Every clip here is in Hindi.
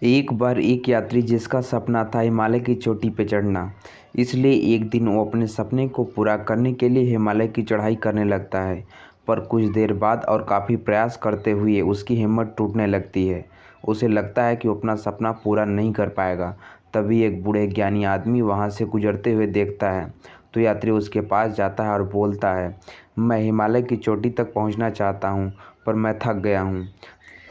एक बार एक यात्री जिसका सपना था हिमालय की चोटी पर चढ़ना, इसलिए एक दिन वो अपने सपने को पूरा करने के लिए हिमालय की चढ़ाई करने लगता है। पर कुछ देर बाद और काफ़ी प्रयास करते हुए उसकी हिम्मत टूटने लगती है। उसे लगता है कि वो अपना सपना पूरा नहीं कर पाएगा। तभी एक बूढ़े ज्ञानी आदमी वहाँ से गुजरते हुए देखता है, तो यात्री उसके पास जाता है और बोलता है, मैं हिमालय की चोटी तक पहुँचना चाहता हूँ, पर मैं थक गया हूँ।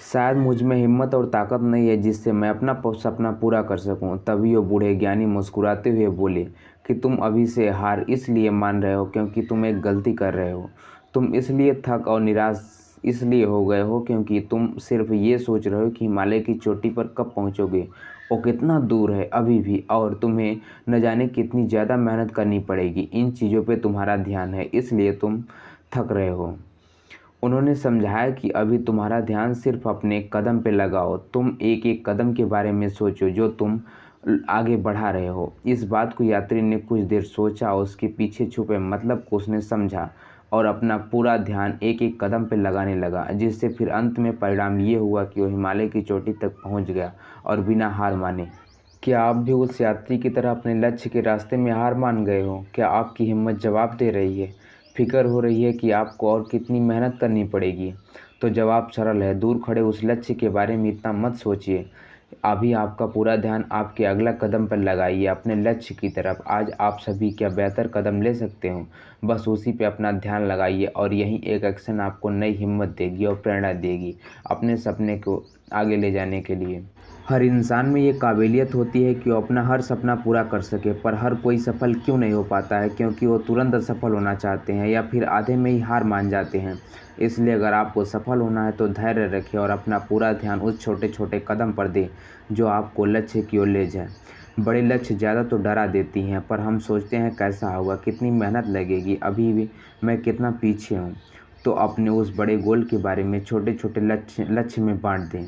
शायद मुझ में हिम्मत और ताकत नहीं है जिससे मैं अपना सपना पूरा कर सकूं। तभी वो बूढ़े ज्ञानी मुस्कुराते हुए बोले कि तुम अभी से हार इसलिए मान रहे हो क्योंकि तुम एक गलती कर रहे हो। तुम इसलिए थक और निराश इसलिए हो गए हो क्योंकि तुम सिर्फ ये सोच रहे हो कि हिमालय की चोटी पर कब पहुंचोगे और कितना दूर है अभी भी, और तुम्हें न जाने कितनी ज़्यादा मेहनत करनी पड़ेगी। इन चीज़ों पे तुम्हारा ध्यान है, इसलिए तुम थक रहे हो। उन्होंने समझाया कि अभी तुम्हारा ध्यान सिर्फ अपने कदम पे लगाओ। तुम एक एक कदम के बारे में सोचो जो तुम आगे बढ़ा रहे हो। इस बात को यात्री ने कुछ देर सोचा और उसके पीछे छुपे मतलब को उसने समझा और अपना पूरा ध्यान एक एक कदम पे लगाने लगा, जिससे फिर अंत में परिणाम ये हुआ कि वो हिमालय की चोटी तक पहुंच गया और बिना हार माने। क्या आप भी उस यात्री की तरह अपने लक्ष्य के रास्ते में हार मान गए हो? क्या आपकी हिम्मत जवाब दे रही है? फिक्र हो रही है कि आपको और कितनी मेहनत करनी पड़ेगी? तो जवाब सरल है, दूर खड़े उस लक्ष्य के बारे में इतना मत सोचिए। अभी आपका पूरा ध्यान आपके अगला कदम पर लगाइए, अपने लक्ष्य की तरफ। आज आप सभी क्या बेहतर कदम ले सकते हो, बस उसी पे अपना ध्यान लगाइए और यही एक एक्शन आपको नई हिम्मत देगी और प्रेरणा देगी अपने सपने को आगे ले जाने के लिए। हर इंसान में ये काबिलियत होती है कि वो अपना हर सपना पूरा कर सके, पर हर कोई सफल क्यों नहीं हो पाता है? क्योंकि वो तुरंत सफल होना चाहते हैं या फिर आधे में ही हार मान जाते हैं। इसलिए अगर आपको सफल होना है तो धैर्य रखें और अपना पूरा ध्यान उस छोटे छोटे कदम पर दें जो आपको लक्ष्य की ओर ले जाए। बड़े लक्ष्य ज़्यादा तो डरा देती हैं, पर हम सोचते हैं कैसा होगा, कितनी मेहनत लगेगी, अभी भी मैं कितना पीछे हूँ। तो अपने उस बड़े गोल के बारे में छोटे छोटे लक्ष्य में बांट दें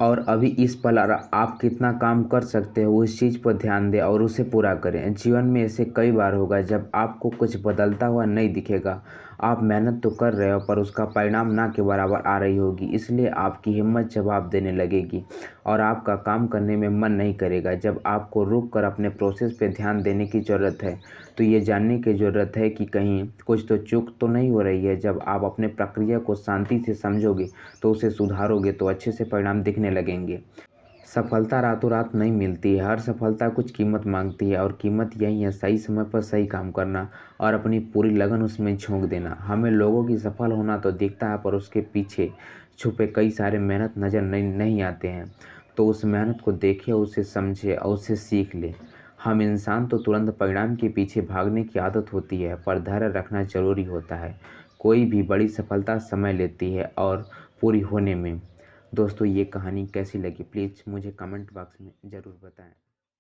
और अभी इस पल आप कितना काम कर सकते हो उस चीज़ पर ध्यान दें और उसे पूरा करें। जीवन में ऐसे कई बार होगा जब आपको कुछ बदलता हुआ नहीं दिखेगा। आप मेहनत तो कर रहे हो पर उसका परिणाम ना के बराबर आ रही होगी, इसलिए आपकी हिम्मत जवाब देने लगेगी और आपका काम करने में मन नहीं करेगा। जब आपको रुक कर अपने प्रोसेस पे ध्यान देने की ज़रूरत है, तो ये जानने की ज़रूरत है कि कहीं कुछ तो चूक तो नहीं हो रही है। जब आप अपने प्रक्रिया को शांति से समझोगे तो उसे सुधारोगे तो अच्छे से परिणाम दिखने लगेंगे। सफलता रातों रात नहीं मिलती है, हर सफलता कुछ कीमत मांगती है और कीमत यही है सही समय पर सही काम करना और अपनी पूरी लगन उसमें झोंक देना। हमें लोगों की सफल होना तो दिखता है पर उसके पीछे छुपे कई सारे मेहनत नज़र नहीं आते हैं। तो उस मेहनत को देखे, उसे समझे और उसे सीख ले। हम इंसान तो तुरंत परिणाम के पीछे भागने की आदत होती है, पर धैर्य रखना जरूरी होता है। कोई भी बड़ी सफलता समय लेती है और पूरी होने में। दोस्तों, ये कहानी कैसी लगी प्लीज़ मुझे कमेंट बॉक्स में ज़रूर बताएं।